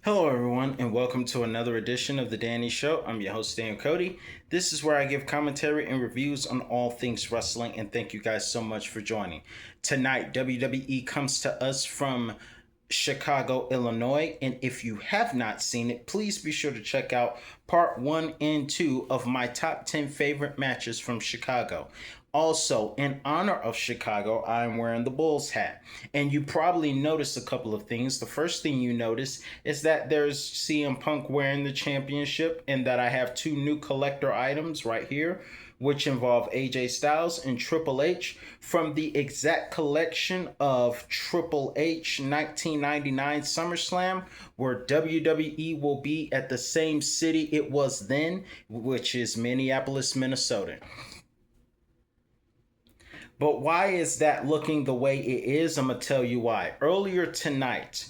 Hello, everyone, and welcome to another edition of The Danny Show. I'm your host, Dan Cody. This is where I give commentary and reviews on all things wrestling, and thank you guys so much for joining. Tonight, WWE comes to us from Chicago, Illinois, and if you have not seen it, please be sure to check out part 1 and 2 of my top 10 favorite matches from Chicago. Also, in honor of Chicago, I'm wearing the Bulls hat. And you probably noticed a couple of things. The first thing you notice is that there's CM Punk wearing the championship, and that I have two new collector items right here, which involve AJ Styles and Triple H from the exact collection of Triple H 1999 SummerSlam, where WWE will be at the same city it was then, which is Minneapolis, Minnesota. But why is that looking the way it is? I'm going to tell you why. Earlier tonight,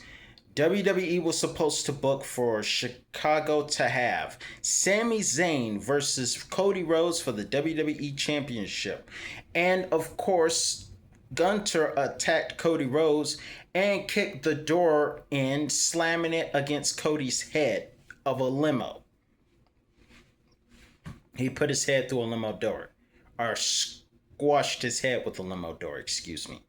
WWE was supposed to book for Chicago to have Sami Zayn versus Cody Rhodes for the WWE Championship. And of course, Gunter attacked Cody Rhodes and kicked the door in, slamming it against Cody's head of a limo. He put his head through a limo door, or squashed his head with a limo door, excuse me,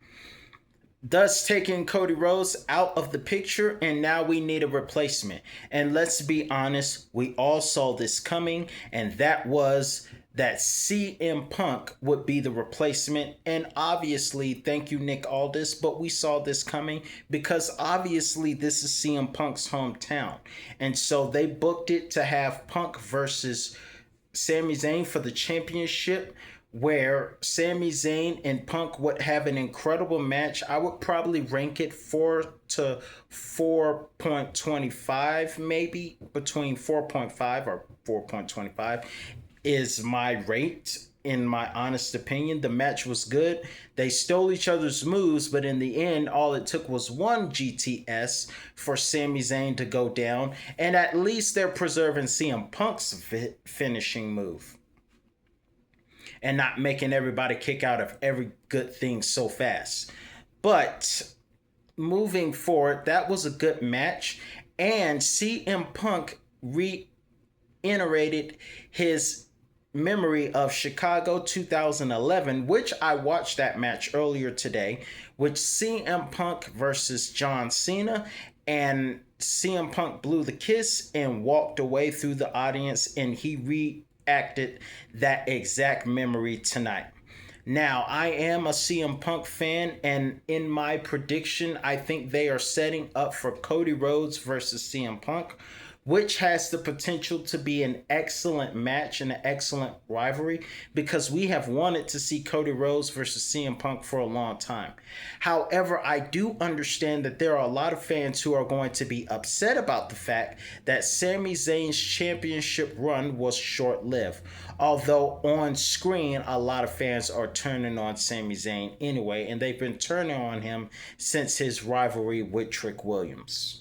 thus taking Cody Rhodes out of the picture, and now we need a replacement. And let's be honest, we all saw this coming, and that was that CM Punk would be the replacement. And obviously, thank you, Nick Aldis, but we saw this coming because obviously this is CM Punk's hometown. And so they booked it to have Punk versus Sami Zayn for the championship, where Sami Zayn and Punk would have an incredible match. I would probably rank it 4 to 4.25, maybe between 4.5 or 4.25 is my rate. In my honest opinion, the match was good. They stole each other's moves, but in the end, all it took was one GTS for Sami Zayn to go down, and at least they're preserving CM Punk's finishing move and not making everybody kick out of every good thing so fast. But moving forward, that was a good match, and CM Punk reiterated his memory of Chicago 2011, which I watched that match earlier today, which CM Punk versus John Cena, and CM Punk blew the kiss and walked away through the audience, and he reacted that exact memory tonight. Now, I am a CM Punk fan, and in my prediction, I think they are setting up for Cody Rhodes versus CM Punk, which has the potential to be an excellent match and an excellent rivalry, because we have wanted to see Cody Rhodes versus CM Punk for a long time. However, I do understand that there are a lot of fans who are going to be upset about the fact that Sami Zayn's championship run was short-lived. Although on screen, a lot of fans are turning on Sami Zayn anyway, and they've been turning on him since his rivalry with Trick Williams.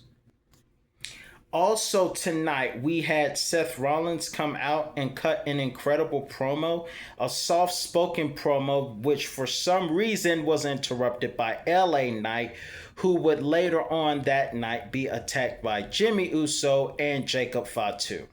Also tonight, we had Seth Rollins come out and cut an incredible promo, a soft-spoken promo, which for some reason was interrupted by LA Knight, who would later on that night be attacked by Jimmy Uso and Jacob Fatu.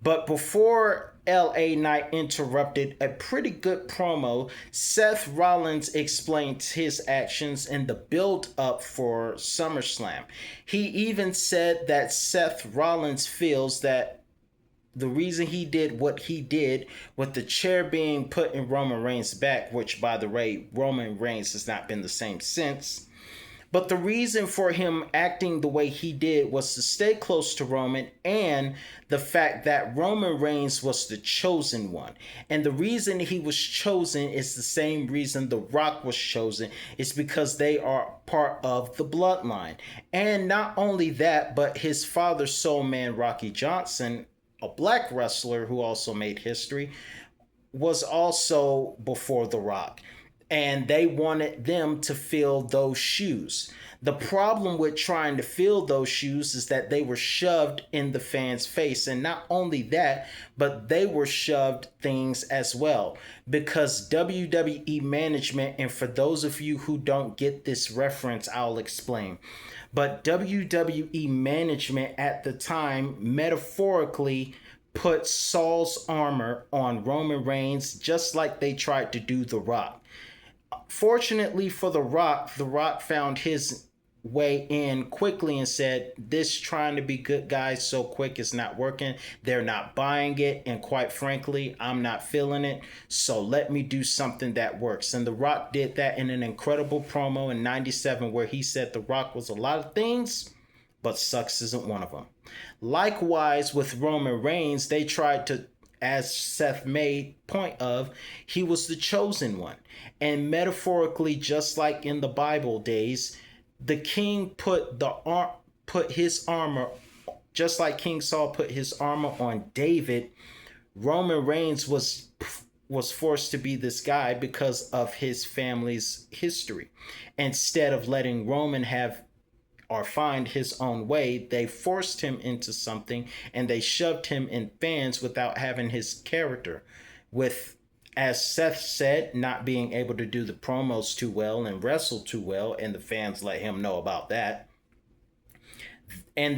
But before LA Knight interrupted a pretty good promo, Seth Rollins explained his actions in the build up for SummerSlam. He even said that Seth Rollins feels that the reason he did what he did with the chair being put in Roman Reigns' back, which by the way, Roman Reigns has not been the same since. But the reason for him acting the way he did was to stay close to Roman, and the fact that Roman Reigns was the chosen one. And the reason he was chosen is the same reason The Rock was chosen. It's because they are part of the bloodline. And not only that, but his father, Soul Man Rocky Johnson, a black wrestler who also made history, was also before The Rock. and they wanted them to fill those shoes. The problem with trying to fill those shoes is that they were shoved in the fans' face. And not only that, but they were shoved things as well. Because WWE management, and for those of you who don't get this reference, I'll explain. But WWE management at the time metaphorically put Saul's armor on Roman Reigns just like they tried to do The Rock. Fortunately for The Rock found his way in quickly and said, this trying to be good guys so quick is not working. They're not buying it. And quite frankly, I'm not feeling it. So let me do something that works. And The Rock did that in an incredible promo in 97 where he said The Rock was a lot of things, but sucks isn't one of them. Likewise, with Roman Reigns, they tried to, as Seth made point of, he was the chosen one. And metaphorically, just like in the Bible days, the king put his armor, just like King Saul put his armor on David. Roman Reigns was forced to be this guy because of his family's history. Instead of letting Roman have or find his own way, they forced him into something and they shoved him in fans without having his character. With, as Seth said, not being able to do the promos too well and wrestle too well, and the fans let him know about that. And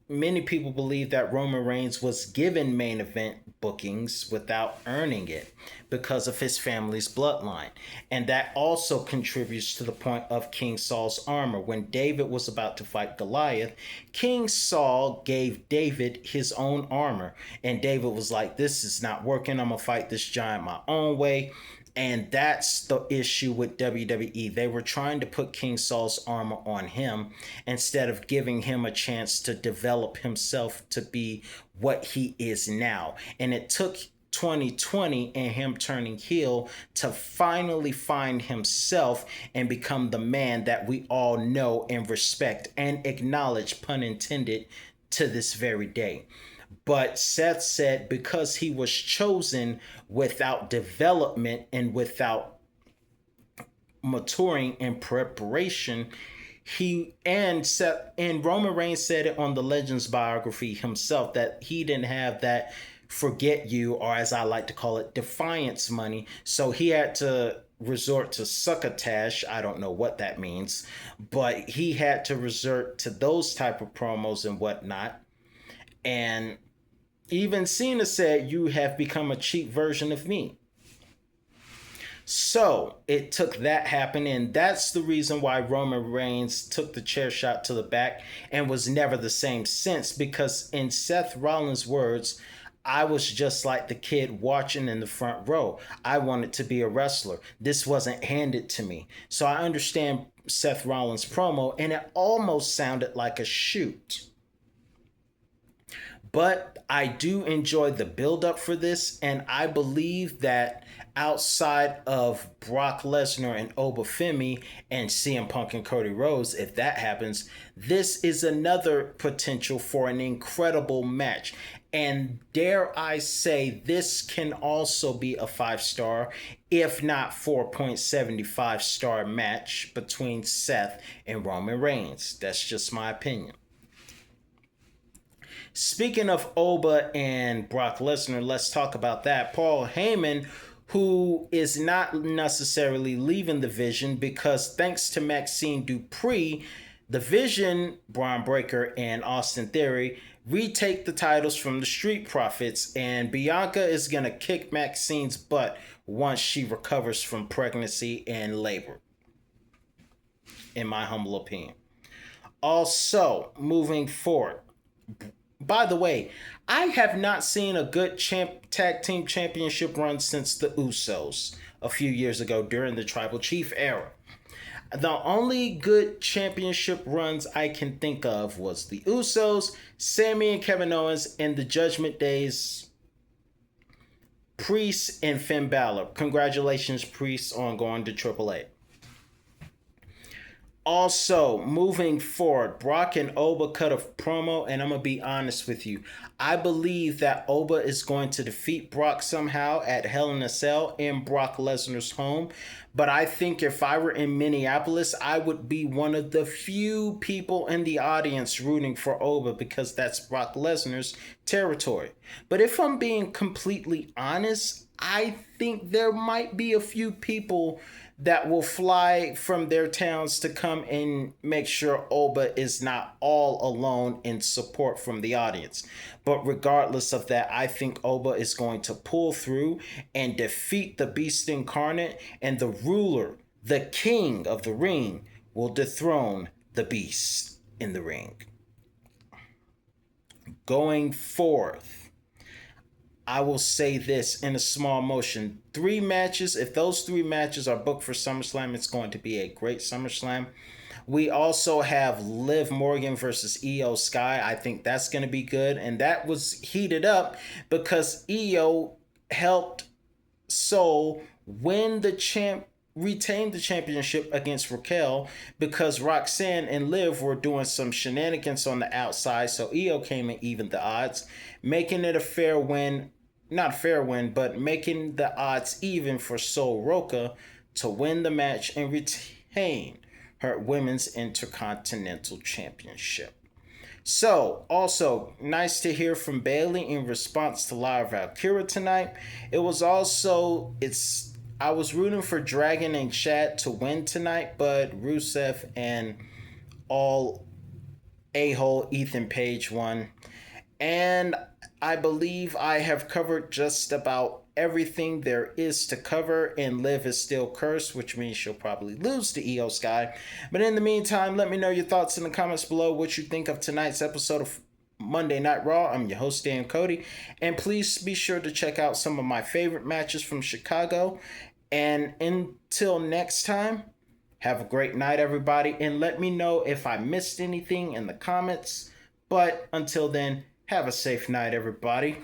many people believe that Roman Reigns was given main event bookings without earning it because of his family's bloodline. And that also contributes to the point of King Saul's armor. When David was about to fight Goliath, King Saul gave David his own armor. And David was like, this is not working. I'm going to fight this giant my own way. And that's the issue with WWE. They were trying to put King Saul's armor on him instead of giving him a chance to develop himself to be what he is now. And it took 2020 and him turning heel to finally find himself and become the man that we all know and respect and acknowledge, pun intended, to this very day. But Seth said because he was chosen without development and without maturing and preparation, Roman Reigns said it on the Legends biography himself that he didn't have that forget you, or as I like to call it, defiance money. So he had to resort to succotash. I don't know what that means, but he had to resort to those type of promos and whatnot. And even Cena said, you have become a cheap version of me. So it took that happen, and that's the reason why Roman Reigns took the chair shot to the back and was never the same since, because in Seth Rollins' words, I was just like the kid watching in the front row. I wanted to be a wrestler. This wasn't handed to me. So I understand Seth Rollins' promo, and it almost sounded like a shoot. But I do enjoy the build-up for this, and I believe that outside of Brock Lesnar and Obafemi and CM Punk and Cody Rhodes, if that happens, this is another potential for an incredible match. And dare I say, this can also be a 5-star, if not 4.75-star match between Seth and Roman Reigns. That's just my opinion. Speaking of Oba and Brock Lesnar, let's talk about that. Paul Heyman, who is not necessarily leaving the Vision because thanks to Maxine Dupree, the Vision, Braun Breaker, and Austin Theory retake the titles from the Street Profits, and Bianca is going to kick Maxine's butt once she recovers from pregnancy and labor, in my humble opinion. Also, moving forward, by the way, I have not seen a good tag team championship run since the Usos a few years ago during the Tribal Chief era. The only good championship runs I can think of was the Usos, Sami and Kevin Owens, and the Judgment Days, Priest and Finn Balor. Congratulations, Priest, on going to AAA. Also, moving forward, Brock and Oba cut a promo, and I'm gonna be honest with you. I believe that Oba is going to defeat Brock somehow at Hell in a Cell in Brock Lesnar's home. But I think if I were in Minneapolis, I would be one of the few people in the audience rooting for Oba because that's Brock Lesnar's territory. But if I'm being completely honest, I think there might be a few people that will fly from their towns to come and make sure Oba is not all alone in support from the audience. But regardless of that, I think Oba is going to pull through and defeat the Beast Incarnate, and the ruler, the king of the ring, will dethrone the Beast in the ring. Going forth, I will say this in a small motion. 3 matches, if those 3 matches are booked for SummerSlam, it's going to be a great SummerSlam. We also have Liv Morgan versus Io Sky. I think that's going to be good. And that was heated up because Io helped Soul win the retain the championship against Raquel because Roxanne and Liv were doing some shenanigans on the outside. So Io came and evened the odds, making it a fair win. Not fair win, but making the odds even for Sol Roca to win the match and retain her Women's Intercontinental Championship. So, also, nice to hear from Bailey in response to Lyra Valkyria tonight. It was also, I was rooting for Dragon and Chad to win tonight, but Rusev and all a-hole Ethan Page won. And I believe I have covered just about everything there is to cover, and Liv is still cursed, which means she'll probably lose to Io Sky. But in the meantime, let me know your thoughts in the comments below, what you think of tonight's episode of Monday Night Raw. I'm your host, Dan Cody, and please be sure to check out some of my favorite matches from Chicago. And until next time, have a great night, everybody, and let me know if I missed anything in the comments. But until then, have a safe night, everybody.